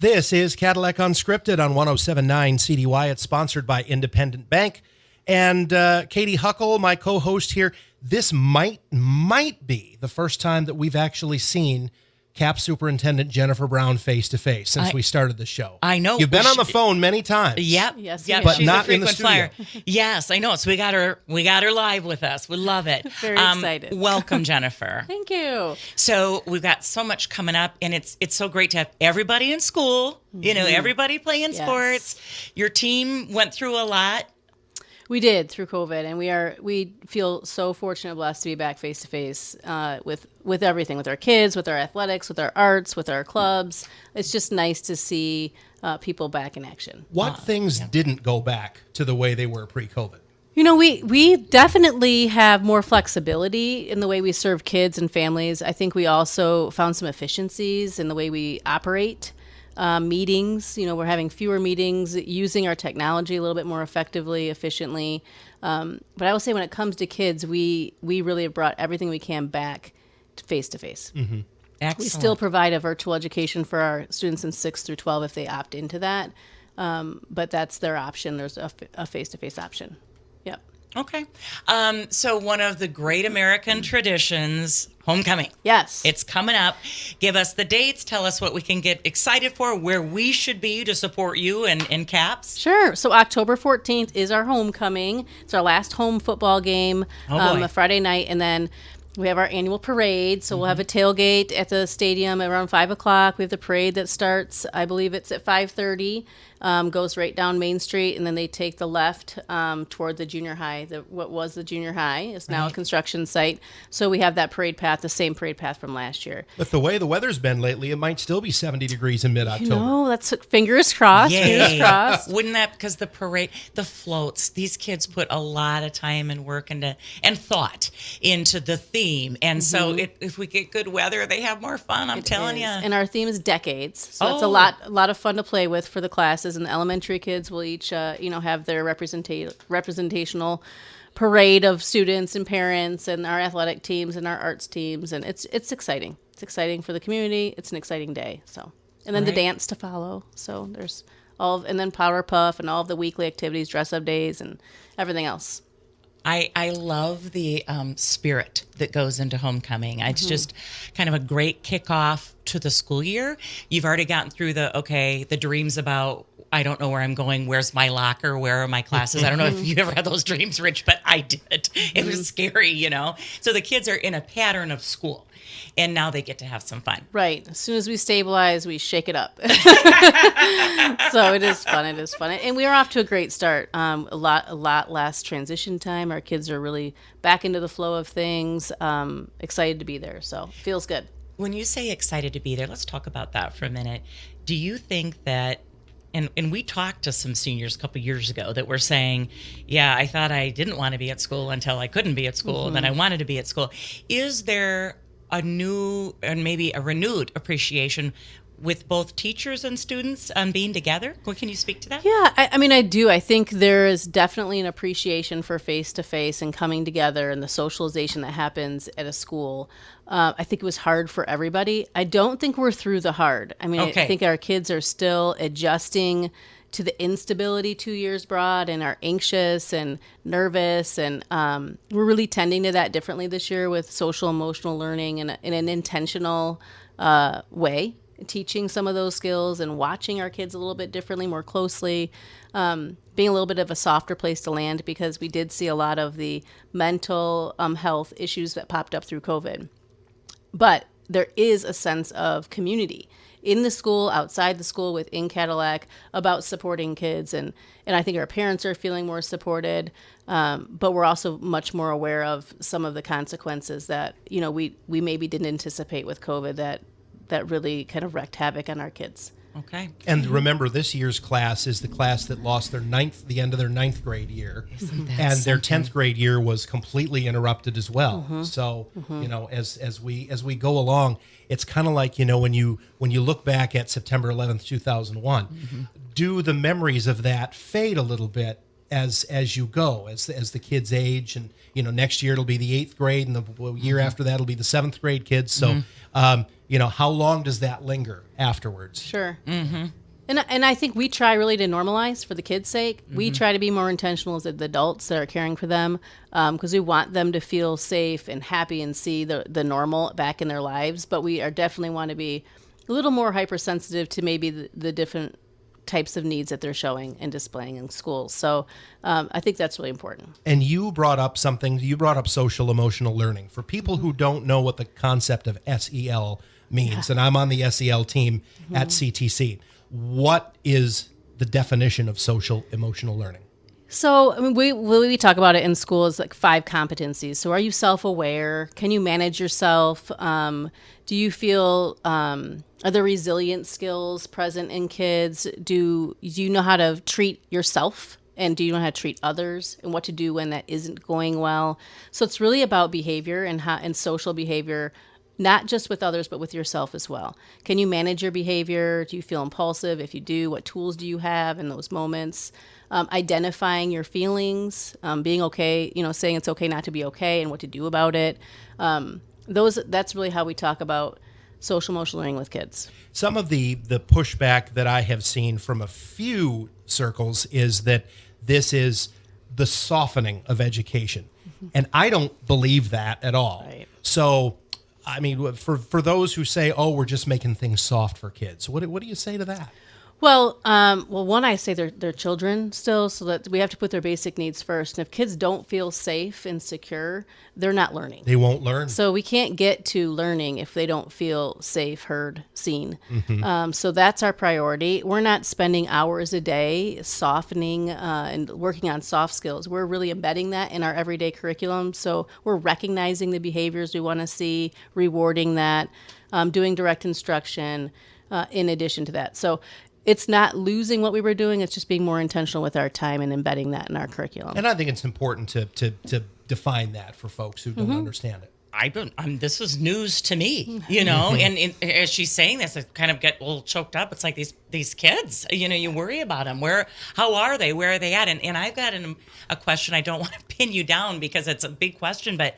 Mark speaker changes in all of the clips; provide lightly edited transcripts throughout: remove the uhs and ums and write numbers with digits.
Speaker 1: This is Cadillac Unscripted on 107.9 CDY. It's sponsored by Independent Bank. And Katy, Huckle, my co-host here, this might be the first time that we've actually seen CAP Superintendent Jennifer Brown face-to-face since we started the show.
Speaker 2: I know.
Speaker 1: You've been on the phone many times.
Speaker 2: Yep.
Speaker 3: Yes,
Speaker 1: but
Speaker 2: She's
Speaker 1: not
Speaker 2: a
Speaker 1: in the
Speaker 2: frequent
Speaker 1: studio.
Speaker 2: flyer. Yes, I know. So we got her live with us. We love it.
Speaker 3: Very excited.
Speaker 2: Welcome, Jennifer.
Speaker 3: Thank you.
Speaker 2: So we've got so much coming up, and it's so great to have everybody in school, everybody playing sports. Your team went through a lot.
Speaker 3: We did through COVID, and we feel so fortunate and blessed to be back face to face with everything, with our kids, with our athletics, with our arts, with our clubs. It's just nice to see people back in action.
Speaker 1: What things didn't go back to the way they were pre-COVID?
Speaker 3: You know, we definitely have more flexibility in the way we serve kids and families. I think we also found some efficiencies in the way we operate. Meetings, we're having fewer meetings, using our technology a little bit more effectively, efficiently. But I will say when it comes to kids, we really have brought everything we can back to face.
Speaker 2: Mm-hmm. Excellent.
Speaker 3: We still provide a virtual education for our students in 6 through 12 if they opt into that. But that's their option. There's a face-to-face option. Yep.
Speaker 2: Okay. So one of the great American traditions, homecoming.
Speaker 3: Yes.
Speaker 2: It's coming up. Give us the dates. Tell us what we can get excited for, where we should be to support you and CAPS.
Speaker 3: Sure. So October 14th is our homecoming. It's our last home football game, a Friday night, and then we have our annual parade. So we'll have a tailgate at the stadium around 5 o'clock. We have the parade that starts, I believe it's at 5:30, goes right down Main Street, and then they take the left toward the junior high. What was the junior high is now a construction site. So we have that parade path, the same parade path from last year.
Speaker 1: With the way the weather's been lately, it might still be 70 degrees in mid-October.
Speaker 3: No, that's fingers crossed.
Speaker 2: Yay.
Speaker 3: Fingers crossed.
Speaker 2: Wouldn't that, because the parade, the floats, these kids put a lot of time and work and thought into the theme. And so if we get good weather, they have more fun, I'm telling you.
Speaker 3: And our theme is decades. So it's a lot of fun to play with for the classes. And the elementary kids will each, have their representational parade of students and parents, and our athletic teams and our arts teams. And it's exciting. It's exciting for the community. It's an exciting day. So, and then the dance to follow. So there's and then Power Puff and all of the weekly activities, dress-up days, and everything else.
Speaker 2: I love the spirit that goes into homecoming. It's just kind of a great kickoff to the school year. You've already gotten through the dreams about, I don't know where I'm going, where's my locker, where are my classes? I don't know if you ever had those dreams, Rich, but I did. It was scary, So the kids are in a pattern of school, and now they get to have some fun.
Speaker 3: Right. As soon as we stabilize, we shake it up. So it is fun. And we are off to a great start. A lot less transition time. Our kids are really back into the flow of things. Excited to be there. So it feels good.
Speaker 2: When you say excited to be there, let's talk about that for a minute. Do you think that, and we talked to some seniors a couple of years ago that were saying, yeah, I thought I didn't want to be at school until I couldn't be at school, and then I wanted to be at school. Is there a new and maybe a renewed appreciation with both teachers and students on being together? Can you speak to that?
Speaker 3: Yeah, I do. I think there is definitely an appreciation for face-to-face and coming together and the socialization that happens at a school. I think it was hard for everybody. I don't think we're through the hard. I think our kids are still adjusting to the instability 2 years brought, and are anxious and nervous, and we're really tending to that differently this year with social emotional learning in an intentional way, teaching some of those skills and watching our kids a little bit differently, more closely, being a little bit of a softer place to land, because we did see a lot of the mental health issues that popped up through COVID. But there is a sense of community in the school, outside the school, within Cadillac, about supporting kids. And I think our parents are feeling more supported, but we're also much more aware of some of the consequences that, we maybe didn't anticipate with COVID that really kind of wreaked havoc on our kids.
Speaker 2: Okay.
Speaker 1: And remember, this year's class is the class that lost the end of their ninth grade year. And their 10th grade year was completely interrupted as well. So, as we go along, it's kind of like, when you look back at September 11th, 2001, do the memories of that fade a little bit as you go, as the kids age, and next year it'll be the 8th grade, and the year after that it'll be the 7th grade kids. So how long does that linger afterwards?
Speaker 3: Sure. And I think we try really to normalize for the kids' sake. We try to be more intentional as the adults that are caring for them, because we want them to feel safe and happy and see the normal back in their lives. But we are definitely want to be a little more hypersensitive to maybe the different types of needs that they're showing and displaying in schools. So I think that's really important.
Speaker 1: And you brought up social emotional learning. For people who don't know what the concept of SEL means, and I'm on the SEL team at CTC, what is the definition of social emotional learning?
Speaker 3: So we talk about it in school as like 5 competencies. So are you self-aware? Can you manage yourself? Do you feel, are there resilient skills present in kids? Do you know how to treat yourself? And do you know how to treat others and what to do when that isn't going well? So it's really about behavior and social behavior, not just with others, but with yourself as well. Can you manage your behavior? Do you feel impulsive? If you do, what tools do you have in those moments? Identifying your feelings, being okay, saying it's okay not to be okay and what to do about it. That's really how we talk about social emotional learning with kids.
Speaker 1: Some of the pushback that I have seen from a few circles is that this is the softening of education. And I don't believe that at all.
Speaker 3: Right.
Speaker 1: So, I mean, for those who say, oh, we're just making things soft for kids, what do you say to that?
Speaker 3: Well, one, I say they're children still, so that we have to put their basic needs first. And if kids don't feel safe and secure, they're not learning.
Speaker 1: They won't learn.
Speaker 3: So we can't get to learning if they don't feel safe, heard, seen. So that's our priority. We're not spending hours a day softening and working on soft skills. We're really embedding that in our everyday curriculum. So we're recognizing the behaviors we want to see, rewarding that, doing direct instruction in addition to that. So it's not losing what we were doing. It's just being more intentional with our time and embedding that in our curriculum.
Speaker 1: And I think it's important to define that for folks who don't understand it.
Speaker 2: This is news to me, and as she's saying this, I kind of get a little choked up. It's like these kids, you worry about them. How are they? Where are they at? And I've got a question. I don't want to pin you down because it's a big question, but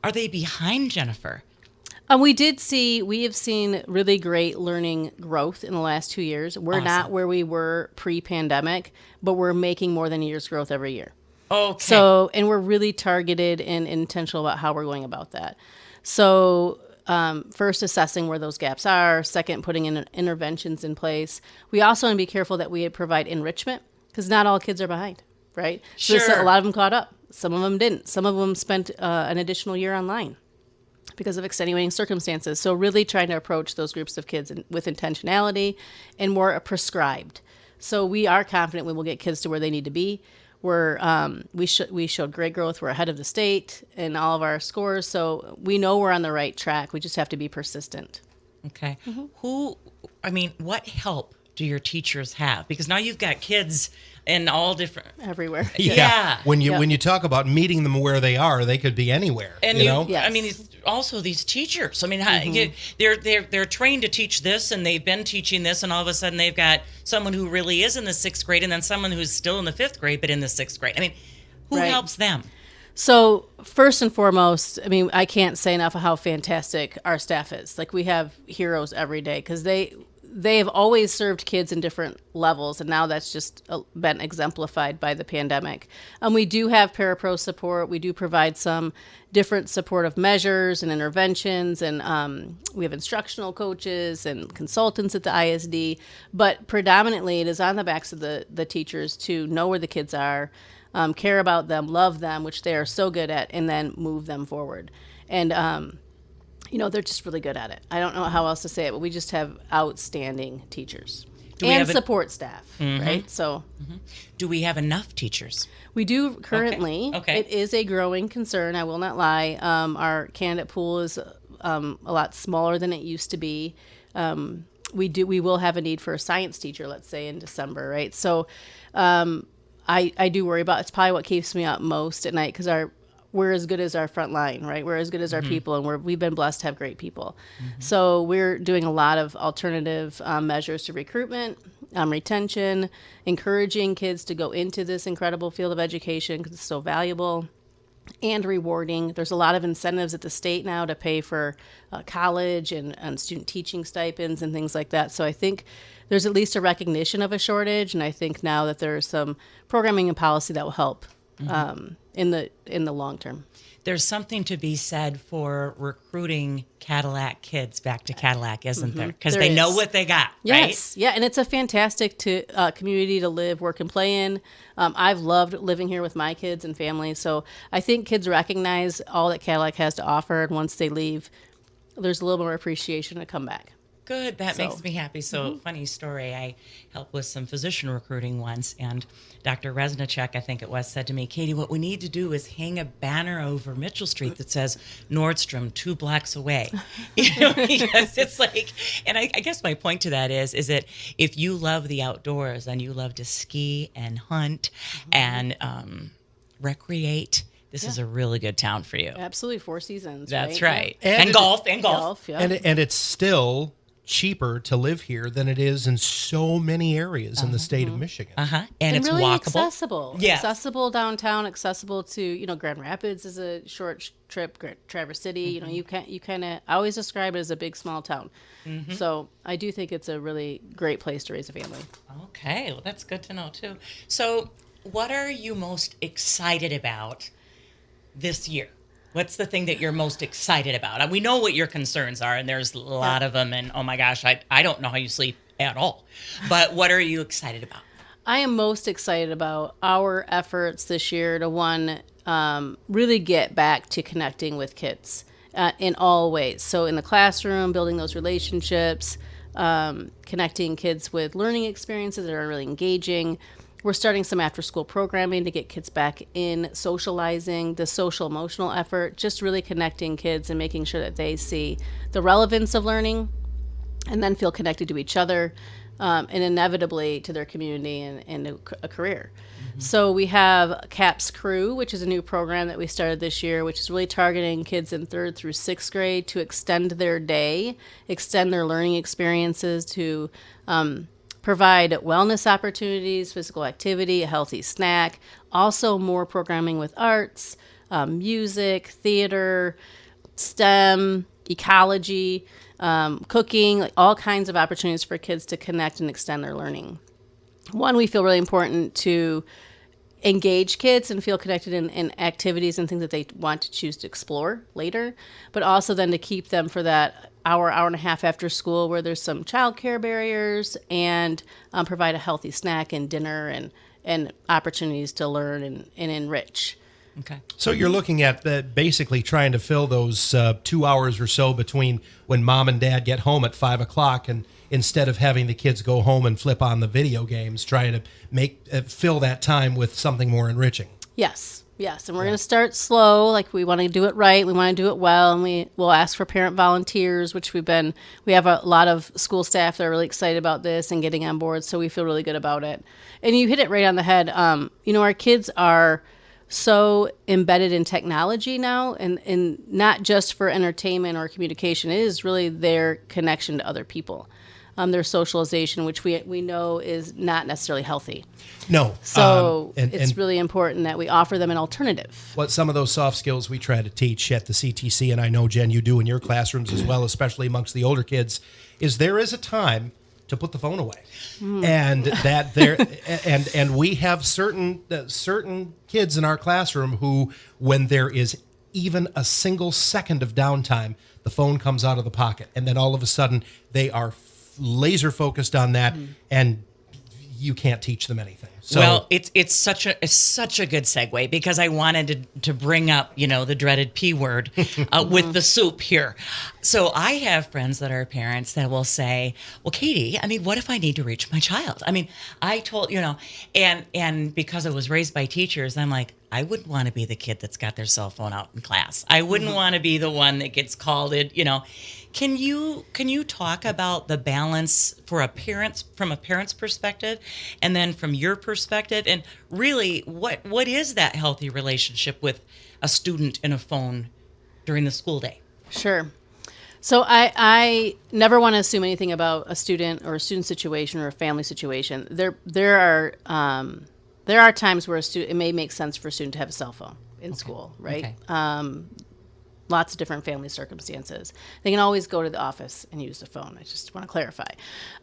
Speaker 2: are they behind, Jennifer?
Speaker 3: We have seen really great learning growth in the last 2 years. We're not where we were pre-pandemic, but we're making more than a year's growth every year.
Speaker 2: Okay.
Speaker 3: So, and we're really targeted and intentional about how we're going about that. So, first, assessing where those gaps are. Second, putting in interventions in place. We also want to be careful that we provide enrichment because not all kids are behind, right?
Speaker 2: Sure.
Speaker 3: So a lot of them caught up. Some of them didn't. Some of them spent an additional year online because of extenuating circumstances. So really trying to approach those groups of kids with intentionality and more prescribed. So we are confident we will get kids to where they need to be. We showed great growth. We're ahead of the state in all of our scores. So we know we're on the right track. We just have to be persistent.
Speaker 2: Okay. What help do your teachers have? Because now you've got kids in all different
Speaker 3: everywhere.
Speaker 2: Yeah.
Speaker 1: When you talk about meeting them where they are, they could be anywhere.
Speaker 2: And
Speaker 3: Yes.
Speaker 2: Also these teachers. They're trained to teach this, and they've been teaching this, and all of a sudden they've got someone who really is in the 6th grade, and then someone who's still in the 5th grade but in the 6th grade. Who
Speaker 3: Right.
Speaker 2: helps them?
Speaker 3: So first and foremost, I can't say enough of how fantastic our staff is. Like, we have heroes every day because they have always served kids in different levels, and now that's just been exemplified by the pandemic. We do have parapro support. We do provide some different supportive measures and interventions, and we have instructional coaches and consultants at the ISD, but predominantly it is on the backs of the teachers to know where the kids are, care about them, love them, which they are so good at, and then move them forward. And they're just really good at it. I don't know how else to say it, but we just have outstanding teachers and support staff, right? So,
Speaker 2: do we have enough teachers?
Speaker 3: We do currently.
Speaker 2: Okay.
Speaker 3: It is a growing concern. I will not lie. Our candidate pool is a lot smaller than it used to be. We will have a need for a science teacher, let's say in December, right? So, I do worry about. It's probably what keeps me up most at night because we're as good as our front line, right? We're as good as our people, and we've been blessed to have great people. So we're doing a lot of alternative measures to recruitment, retention, encouraging kids to go into this incredible field of education because it's so valuable. and rewarding. There's a lot of incentives at the state now to pay for college and student teaching stipends and things like that. So I think there's at least a recognition of a shortage, and I think now that there's some programming and policy that will help in the long term.
Speaker 2: There's something to be said for recruiting Cadillac kids back to Cadillac, isn't there? Because they know what they got, right?
Speaker 3: Yes, yeah, and it's a fantastic community to live, work, and play in. I've loved living here with my kids and family, so I think kids recognize all that Cadillac has to offer, and once they leave, there's a little more appreciation to come back.
Speaker 2: Good. That makes me happy. So, funny story. I helped with some physician recruiting once, and Dr. Resnichek, I think it was, said to me, Katy, what we need to do is hang a banner over Mitchell Street that says Nordstrom 2 blocks away. Because it's like, and I guess my point to that is that if you love the outdoors and you love to ski and hunt and recreate, this is a really good town for you.
Speaker 3: Absolutely, 4 seasons.
Speaker 2: That's right.
Speaker 3: Yeah.
Speaker 2: And golf.
Speaker 3: Yeah.
Speaker 1: And it's still cheaper to live here than it is in so many areas in the state of Michigan.
Speaker 2: And it's
Speaker 3: really
Speaker 2: walkable.
Speaker 3: Accessible.
Speaker 2: Yes.
Speaker 3: Accessible downtown, accessible to, Grand Rapids is a short trip, Traverse City, you kind of, I always describe it as a big, small town. So I do think it's a really great place to raise a family.
Speaker 2: Okay, well, that's good to know, too. So what are you most excited about this year? What's the thing that you're most excited about? We know what your concerns are, and there's a lot of them, and oh my gosh, I don't know how you sleep at all. But what are you excited about?
Speaker 3: I am most excited about our efforts this year to, really get back to connecting with kids in all ways. So in the classroom, building those relationships, connecting kids with learning experiences that are really engaging. We're starting some after-school programming to get kids back in socializing, the social-emotional effort, just really connecting kids and making sure that they see the relevance of learning and then feel connected to each other and inevitably to their community and a career. So we have CAPS Crew, which is a new program that we started this year, which is really targeting kids in 3rd through 6th grade to extend their day, extend their learning experiences, to provide wellness opportunities, physical activity, a healthy snack, also more programming with arts, music, theater, STEM, ecology, cooking, like all kinds of opportunities for kids to connect and extend their learning. One, we feel really important to engage kids and feel connected in activities and things that they want to choose to explore later, but also then to keep them for that hour and a half after school where there's some childcare barriers and provide a healthy snack and dinner and opportunities to learn and enrich.
Speaker 2: Okay.
Speaker 1: So you're looking at basically trying to fill those 2 hours or so between when mom and dad get home at 5 o'clock, and instead of having the kids go home and flip on the video games, trying to fill that time with something more enriching.
Speaker 3: Yes, and we're going to start slow. Like, we want to do it right, we want to do it well, and we'll ask for parent volunteers, which we have a lot of school staff that are really excited about this and getting on board, so we feel really good about it. And you hit it right on the head. Our kids are so embedded in technology now, and not just for entertainment or communication. It is really their connection to other people, their socialization, which we know is not necessarily healthy.
Speaker 1: No.
Speaker 3: So it's really important that we offer them an alternative.
Speaker 1: What some of those soft skills we try to teach at the CTC, and I know, Jen, you do in your classrooms as well, especially amongst the older kids, is there is a time to put the phone away. And that there and we have certain kids in our classroom who, when there is even a single second of downtime, the phone comes out of the pocket, and then all of a sudden they are laser focused on that, and you can't teach them anything. So,
Speaker 2: well, it's such a good segue, because I wanted to bring up, the dreaded P word with the soup here. So I have friends that are parents that will say, well, Katy, what if I need to reach my child? I told, and because I was raised by teachers, I'm like, I wouldn't want to be the kid that's got their cell phone out in class. I wouldn't want to be the one that gets called it, Can you talk about the balance from a parent's perspective, and then from your perspective, and really what is that healthy relationship with a student and a phone during the school day? Sure.
Speaker 3: So I never want to assume anything about a student or a student situation or a family situation. There are times where it may make sense for a student to have a cell phone. in school, right?
Speaker 2: Okay.
Speaker 3: Lots of different family circumstances. They can always go to the office and use the phone. I just want to clarify.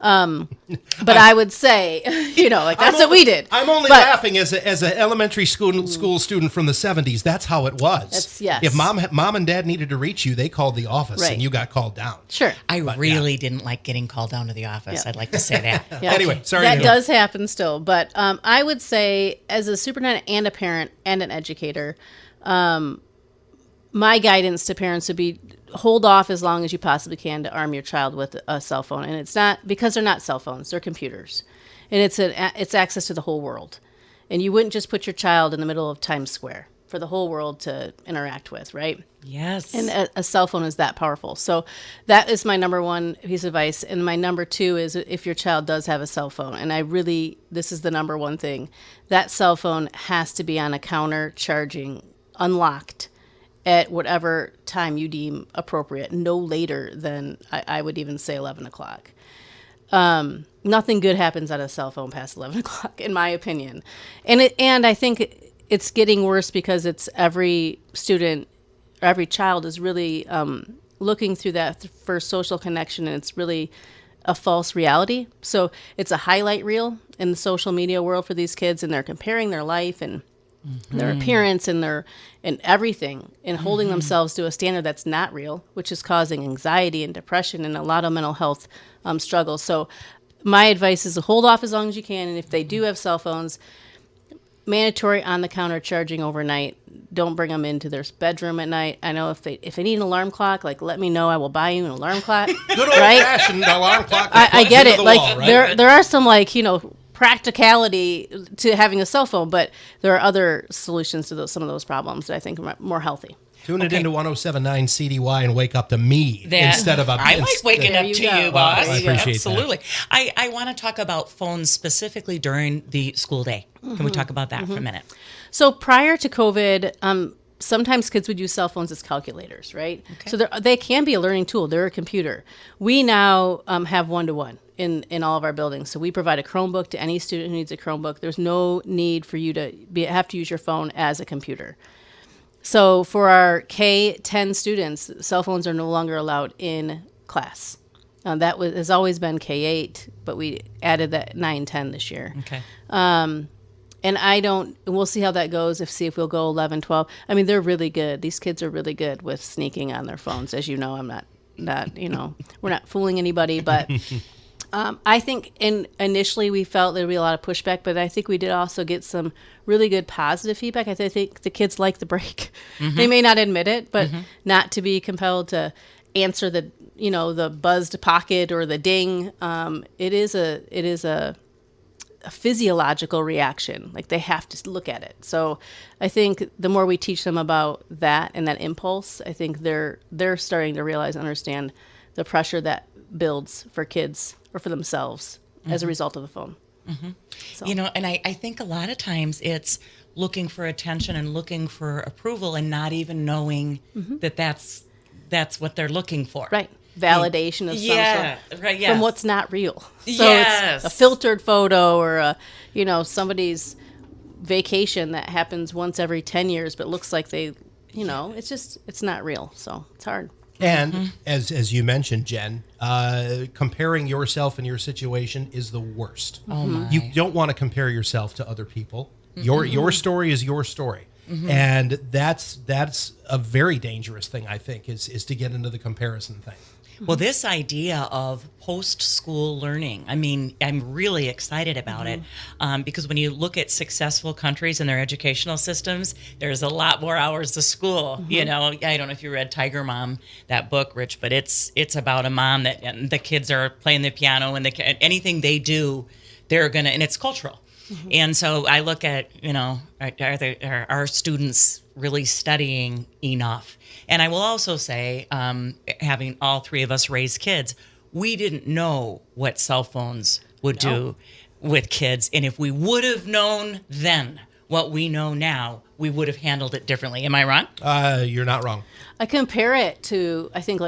Speaker 3: But I would say, like that's what we did.
Speaker 1: I'm only laughing as an elementary school student from the 70s. That's how it was.
Speaker 3: Yes.
Speaker 1: If mom and dad needed to reach you, they called the office
Speaker 3: Right.
Speaker 1: and you got called down.
Speaker 3: Sure.
Speaker 2: I really didn't like getting called down to the office.
Speaker 3: Yeah.
Speaker 2: I'd like to say that.
Speaker 3: Yeah.
Speaker 1: Anyway, sorry.
Speaker 3: That does happen still. But I would say, as a superintendent and a parent and an educator, my guidance to parents would be hold off as long as you possibly can to arm your child with a cell phone. And it's not because they're not cell phones, they're computers. And it's access to the whole world. And you wouldn't just put your child in the middle of Times Square for the whole world to interact with, right?
Speaker 2: Yes.
Speaker 3: And a cell phone is that powerful. So that is my number one piece of advice. And my number two is if your child does have a cell phone, and this is the number one thing, that cell phone has to be on a counter charging, unlocked, at whatever time you deem appropriate, no later than, I would even say 11 o'clock. Nothing good happens on a cell phone past 11 o'clock, in my opinion. And I think it's getting worse because it's every student, or every child is really looking through that for social connection, and it's really a false reality. So it's a highlight reel in the social media world for these kids, and they're comparing their life and their appearance and everything, and holding themselves to a standard that's not real, which is causing anxiety and depression and a lot of mental health struggles. So my advice is to hold off as long as you can. And if they do have cell phones, mandatory on the counter charging overnight. Don't bring them into their bedroom at night. I know if they need an alarm clock, let me know. I will buy you an alarm clock.
Speaker 1: Good old fashioned alarm clock.
Speaker 3: I get it.
Speaker 1: The wall, right?
Speaker 3: There are some practicality to having a cell phone, but there are other solutions to some of those problems that I think are more healthy.
Speaker 1: Tune it into 107.9 CDY and wake up to me instead of
Speaker 2: I like waking up to you, boss.
Speaker 1: I appreciate
Speaker 2: Absolutely.
Speaker 1: that.
Speaker 2: I want to talk about phones specifically during the school day. Can we talk about that for a minute?
Speaker 3: So prior to COVID, sometimes kids would use cell phones as calculators, right? Okay. So they can be a learning tool. They're a computer. We now have one-to-one in all of our buildings. So we provide a Chromebook to any student who needs a Chromebook. There's no need for you to have to use your phone as a computer. So for our K-10 students, cell phones are no longer allowed in class. That has always been K-8, but we added that 9-10 this year.
Speaker 2: Okay.
Speaker 3: And we'll see how that goes, see if we'll go 11, 12. I mean, they're really good. These kids are really good with sneaking on their phones. As you know, I'm not we're not fooling anybody, but I think initially we felt there'd be a lot of pushback, but I think we did also get some really good positive feedback. I think the kids like the break. Mm-hmm. They may not admit it, but not to be compelled to answer the buzzed pocket or the ding. It is a physiological reaction. They have to look at it. So I think the more we teach them about that and that impulse, I think they're starting to realize and understand the pressure that builds for kids or for themselves as a result of the phone.
Speaker 2: Mm-hmm.
Speaker 3: So.
Speaker 2: And I think a lot of times it's looking for attention and looking for approval and not even knowing that that's what they're looking for.
Speaker 3: Right. Validation of some sort.
Speaker 2: Right, yes.
Speaker 3: From what's not real. So
Speaker 2: yes.
Speaker 3: It's a filtered photo or somebody's vacation that happens once every 10 years but looks like it's not real. So it's hard.
Speaker 1: And as you mentioned, Jen, comparing yourself and your situation is the worst.
Speaker 2: Oh my.
Speaker 1: You don't want to compare yourself to other people. Your story is your story. And that's a very dangerous thing, I think, is to get into the comparison thing.
Speaker 2: Well, this idea of post-school learning, I mean, I'm really excited about it because when you look at successful countries and their educational systems, there's a lot more hours to school. I don't know if you read Tiger Mom, that book, Rich, but it's about a mom and the kids are playing the piano and anything they do, they're going to, and it's cultural. And so I look at, are our students really studying enough? And I will also say, having all three of us raise kids, we didn't know what cell phones would do with kids. And if we would have known then what we know now, we would have handled it differently. Am I wrong?
Speaker 1: You're not wrong.
Speaker 3: I compare it to, I think,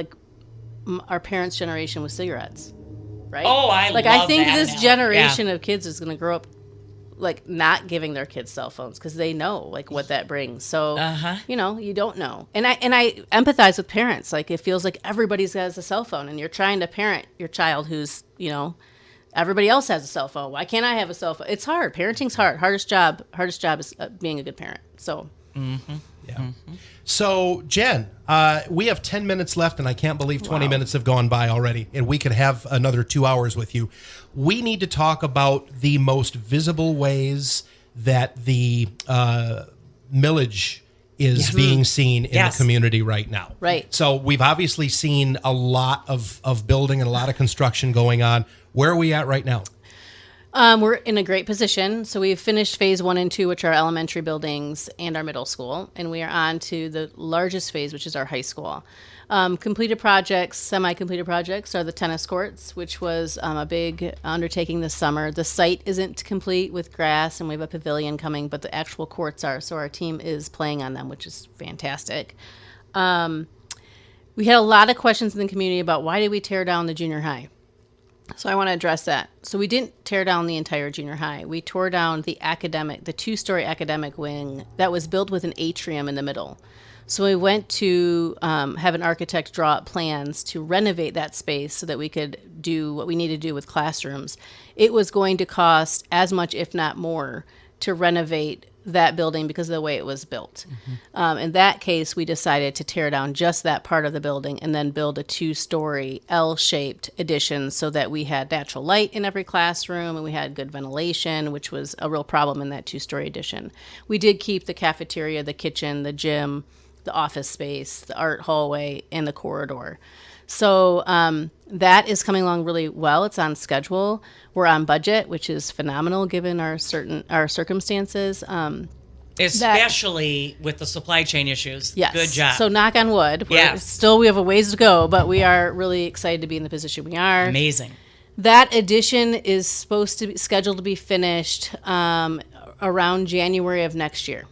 Speaker 3: our parents' generation with cigarettes, right?
Speaker 2: Oh, I love
Speaker 3: I think
Speaker 2: that
Speaker 3: this
Speaker 2: now.
Speaker 3: generation of kids is going to grow up like not giving their kids cell phones because they know like what that brings. So you don't know. And I empathize with parents. Like it feels like everybody's has a cell phone, and you're trying to parent your child who's everybody else has a cell phone. Why can't I have a cell phone? It's hard. Parenting's hard. Hardest job is being a good parent. So. Mm-hmm.
Speaker 1: Yeah. Mm-hmm. So, Jen, we have 10 minutes left, and I can't believe 20 minutes have gone by already, and we could have another 2 hours with you. We need to talk about the most visible ways that the millage is being seen in the community right now.
Speaker 3: Right.
Speaker 1: So we've obviously seen a lot of building and a lot of construction going on. Where are we at right now?
Speaker 3: We're in a great position. So we've finished phase 1 and 2, which are elementary buildings and our middle school. And we are on to the largest phase, which is our high school. Completed projects, semi-completed projects are the tennis courts, which was a big undertaking this summer. The site isn't complete with grass, and we have a pavilion coming, but the actual courts are. So our team is playing on them, which is fantastic. We had a lot of questions in the community about why did we tear down the junior high? So I want to address that. So we didn't tear down the entire junior high. We tore down the 2-story academic wing that was built with an atrium in the middle. So we went to have an architect draw up plans to renovate that space so that we could do what we need to do with classrooms. It was going to cost as much, if not more, to renovate that building because of the way it was built. Mm-hmm. In that case, we decided to tear down just that part of the building and then build a 2-story L-shaped addition so that we had natural light in every classroom and we had good ventilation, which was a real problem in that 2-story addition. We did keep the cafeteria, the kitchen, the gym, the office space, the art hallway, and the corridor. So that is coming along really well. It's on schedule. We're on budget, which is phenomenal given our circumstances.
Speaker 2: Especially with the supply chain issues.
Speaker 3: Yes.
Speaker 2: Good job.
Speaker 3: So knock on wood. We have a ways to go, but we are really excited to be in the position we are.
Speaker 2: Amazing.
Speaker 3: That addition is scheduled to be finished around January of next year.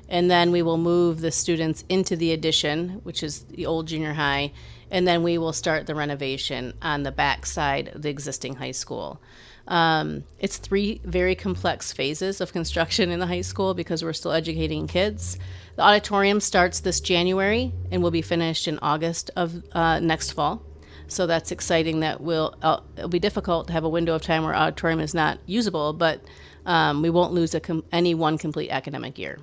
Speaker 3: And then we will move the students into the addition, which is the old junior high, and then we will start the renovation on the back side of the existing high school. It's 3 very complex phases of construction in the high school because we're still educating kids. The auditorium starts this January and will be finished in August of next fall. So that's exciting. That it'll be difficult to have a window of time where auditorium is not usable, but we won't lose any one complete academic year.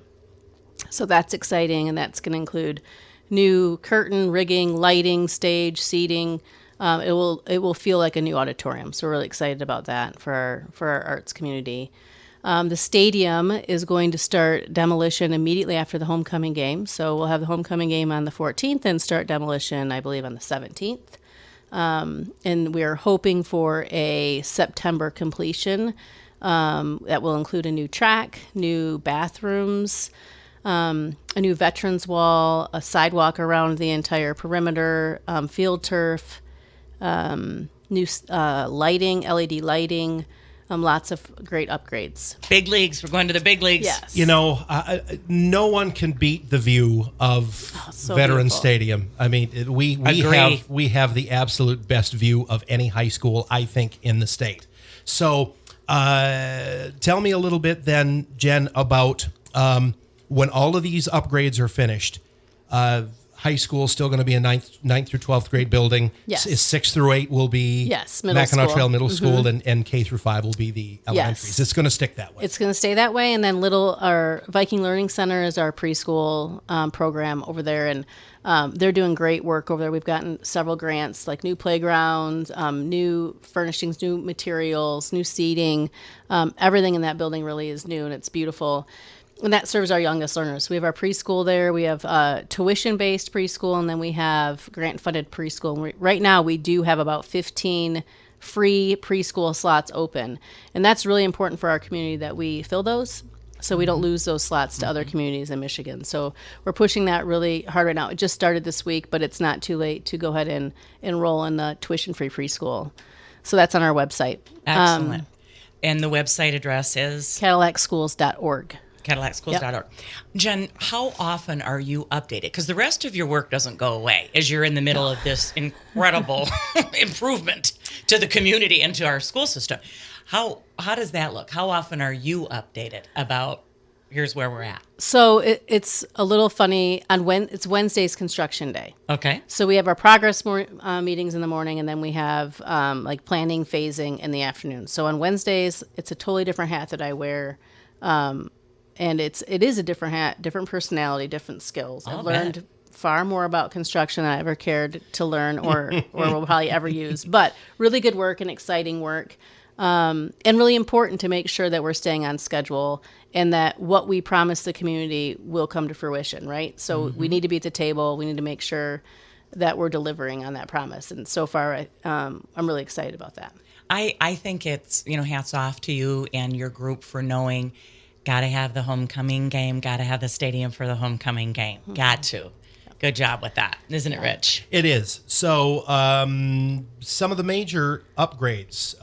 Speaker 3: So that's exciting, and that's going to include new curtain, rigging, lighting, stage, seating. It will feel like a new auditorium. So we're really excited about that for our arts community. The stadium is going to start demolition immediately after the homecoming game. So we'll have the homecoming game on the 14th and start demolition, I believe, on the 17th. And we are hoping for a September completion that will include a new track, new bathrooms, a new veterans wall, a sidewalk around the entire perimeter, field turf, new lighting, LED lighting, lots of great upgrades.
Speaker 2: Big leagues. We're going to the big leagues.
Speaker 3: Yes.
Speaker 1: No one can beat the view of Veterans
Speaker 3: beautiful. Stadium.
Speaker 1: I mean, we have the absolute best view of any high school, I think, in the state. So tell me a little bit then, Jen, about when all of these upgrades are finished, high school is still going to be a 9th through 12th grade building.
Speaker 3: Yes.
Speaker 1: 6 through 8 will be Mackinac Trail Middle School, and K through 5 will be the elementaries.
Speaker 3: Yes.
Speaker 1: It's going to stick that way.
Speaker 3: It's going to stay that way. And then our Viking Learning Center is our preschool program over there. And they're doing great work over there. We've gotten several grants, like new playgrounds, new furnishings, new materials, new seating. Everything in that building really is new, and it's beautiful. And that serves our youngest learners. We have our preschool there. We have tuition-based preschool, and then we have grant-funded preschool. And right now, we do have about 15 free preschool slots open. And that's really important for our community that we fill those so we don't lose those slots to other communities in Michigan. So we're pushing that really hard right now. It just started this week, but it's not too late to go ahead and enroll in the tuition-free preschool. So that's on our website.
Speaker 2: Excellent. And the website address is?
Speaker 3: CadillacSchools.org.
Speaker 2: CadillacSchools.org. Yep. Jen, how often are you updated? Because the rest of your work doesn't go away as you're in the middle of this incredible improvement to the community and to our school system. How does that look? How often are you updated about here's where we're at?
Speaker 3: So it's a little funny. It's Wednesday's construction day.
Speaker 2: Okay.
Speaker 3: So we have our progress meetings in the morning, and then we have like planning, phasing in the afternoon. So on Wednesdays, it's a totally different hat that I wear, and it is a different hat, different personality, different skills. I've learned far more about construction than I ever cared to learn or will probably ever use. But really good work and exciting work, and really important to make sure that we're staying on schedule and that what we promise the community will come to fruition, right? So we need to be at the table. We need to make sure that we're delivering on that promise. And so far, I'm really excited about that.
Speaker 2: I think it's, hats off to you and your group for knowing, got to have the homecoming game, got to have the stadium for the homecoming game. Got to. Good job with that. Isn't it, Rich?
Speaker 1: It is. So some of the major upgrades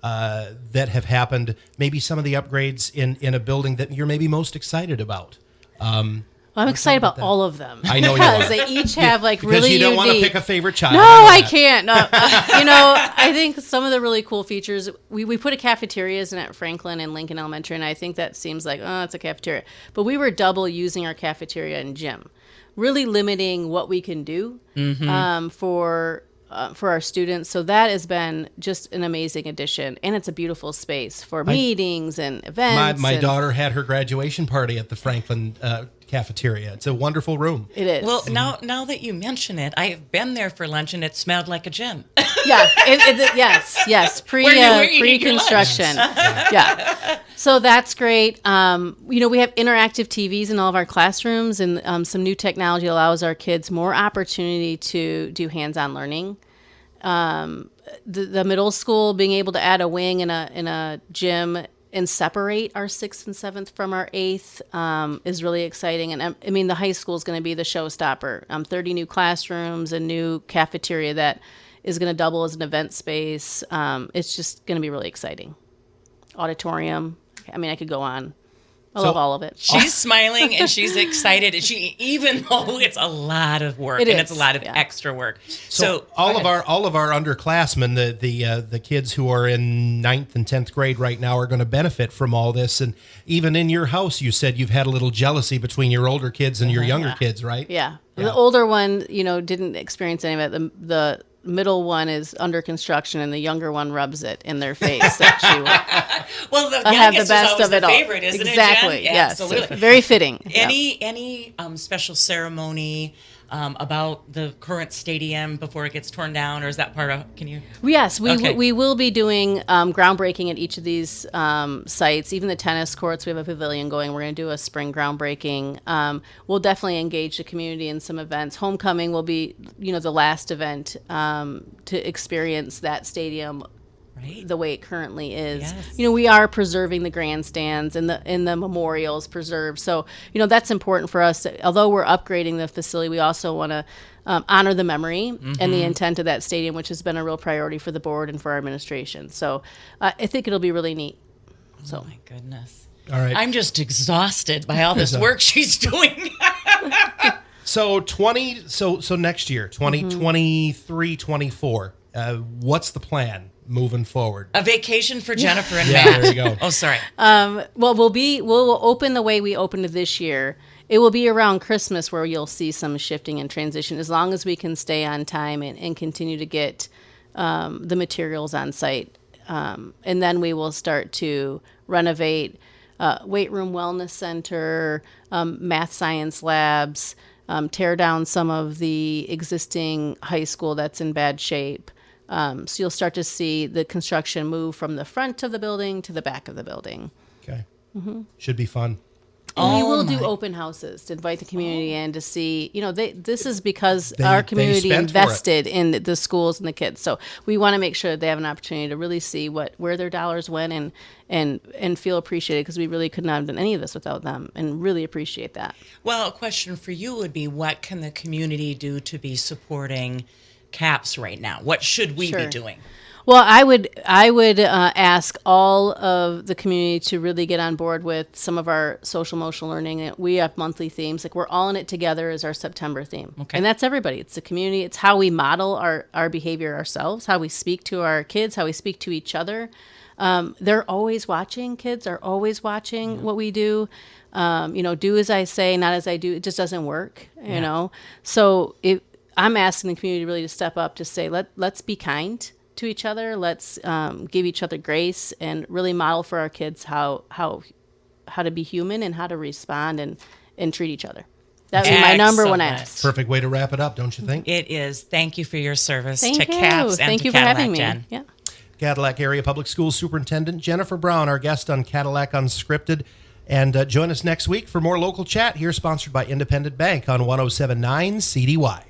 Speaker 1: that have happened, maybe some of the upgrades in a building that you're maybe most excited about.
Speaker 3: I'm excited about all of them.
Speaker 1: I know you
Speaker 3: because
Speaker 1: are.
Speaker 3: they each have like
Speaker 1: Because
Speaker 3: really
Speaker 1: you don't want to
Speaker 3: unique.
Speaker 1: pick a favorite child.
Speaker 3: No, I can't. No, I think some of the really cool features. We put a cafeterias in at Franklin and Lincoln Elementary, and I think that seems like it's a cafeteria, but we were double using our cafeteria and gym, really limiting what we can do for our students. So that has been just an amazing addition, and it's a beautiful space for meetings and events.
Speaker 1: My daughter had her graduation party at the Franklin cafeteria. It's a wonderful room.
Speaker 3: It is.
Speaker 2: Well, now that you mention it, I've been there for lunch and it smelled like a gym.
Speaker 3: Yeah. Yes. Pre-construction. Yeah. So that's great. We have interactive TVs in all of our classrooms, and some new technology allows our kids more opportunity to do hands-on learning. The middle school being able to add a wing in a gym and separate our 6th and 7th from our 8th is really exciting. And I mean, the high school is going to be the showstopper. 30 new classrooms, a new cafeteria that is going to double as an event space. It's just going to be really exciting. Auditorium. I mean, I could go on. I love all of it.
Speaker 2: She's smiling and she's excited. And even though it's a lot of work it's a lot of extra work. So
Speaker 1: all of our underclassmen, the kids who are in 9th and 10th grade right now, are going to benefit from all this. And even in your house, you said you've had a little jealousy between your older kids and your younger kids, right?
Speaker 3: Yeah. The older one, didn't experience any of it. The middle one is under construction, and the younger one rubs it in their face that she will
Speaker 2: well, the
Speaker 3: have the
Speaker 2: youngest
Speaker 3: best
Speaker 2: is always
Speaker 3: of it
Speaker 2: the
Speaker 3: all.
Speaker 2: favorite, isn't
Speaker 3: exactly.
Speaker 2: it, Jen?
Speaker 3: Yes.
Speaker 2: Absolutely.
Speaker 3: Very fitting.
Speaker 2: Any special ceremony about the current stadium before it gets torn down, or is that part of? Can you?
Speaker 3: Yes,
Speaker 2: Okay.
Speaker 3: we will be doing groundbreaking at each of these sites. Even the tennis courts, we have a pavilion going. We're going to do a spring groundbreaking. We'll definitely engage the community in some events. Homecoming will be, the last event to experience that stadium. Right. The way it currently is.
Speaker 2: Yes.
Speaker 3: We are preserving the grandstands and the memorials preserved. So, that's important for us. Although we're upgrading the facility, we also want to honor the memory and the intent of that stadium, which has been a real priority for the board and for our administration. So I think it'll be really neat. So.
Speaker 2: Oh, my goodness.
Speaker 1: All right.
Speaker 2: I'm just exhausted by all this work she's doing.
Speaker 1: So next year, 2023, 24, what's the plan moving forward?
Speaker 2: A vacation for Jennifer and
Speaker 1: Yeah,
Speaker 2: Matt.
Speaker 1: there you go.
Speaker 2: Oh, sorry.
Speaker 3: Well, we'll open the way we opened it this year. It will be around Christmas where you'll see some shifting and transition, as long as we can stay on time and continue to get the materials on site. And then we will start to renovate weight room, wellness center, math science labs, tear down some of the existing high school that's in bad shape. So you'll start to see the construction move from the front of the building to the back of the building.
Speaker 1: Okay. Should be fun.
Speaker 3: And we will do open houses to invite the community in to see, this is because our community
Speaker 1: spent for
Speaker 3: invested in the schools and the kids. So we want to make sure that they have an opportunity to really see where their dollars went and feel appreciated, because we really could not have done any of this without them, and really appreciate that.
Speaker 2: Well, a question for you would be, what can the community do to be supporting CAPS right now? What should we be doing?
Speaker 3: Well, I would ask all of the community to really get on board with some of our social emotional learning. We have monthly themes, like we're all in it together is our September theme. Okay. And that's everybody. It's the community. It's how we model our behavior ourselves, how we speak to our kids, how we speak to each other. They're always watching. Kids are always watching what we do. Do as I say, not as I do. It just doesn't work, you know? So I'm asking the community really to step up to say, let's be kind to each other. Let's give each other grace and really model for our kids how to be human and how to respond and treat each other. That would be my number one ask.
Speaker 1: Perfect way to wrap it up, don't you think?
Speaker 2: It is. Thank you for your service
Speaker 3: Thank
Speaker 2: to
Speaker 3: you.
Speaker 2: CAPS and
Speaker 3: Thank
Speaker 2: to
Speaker 3: you for
Speaker 2: Cadillac,
Speaker 3: having me.
Speaker 2: Jen.
Speaker 3: Yeah.
Speaker 1: Cadillac Area Public Schools Superintendent Jennifer Brown, our guest on Cadillac Unscripted. And join us next week for more local chat here, sponsored by Independent Bank on 107.9 CDY.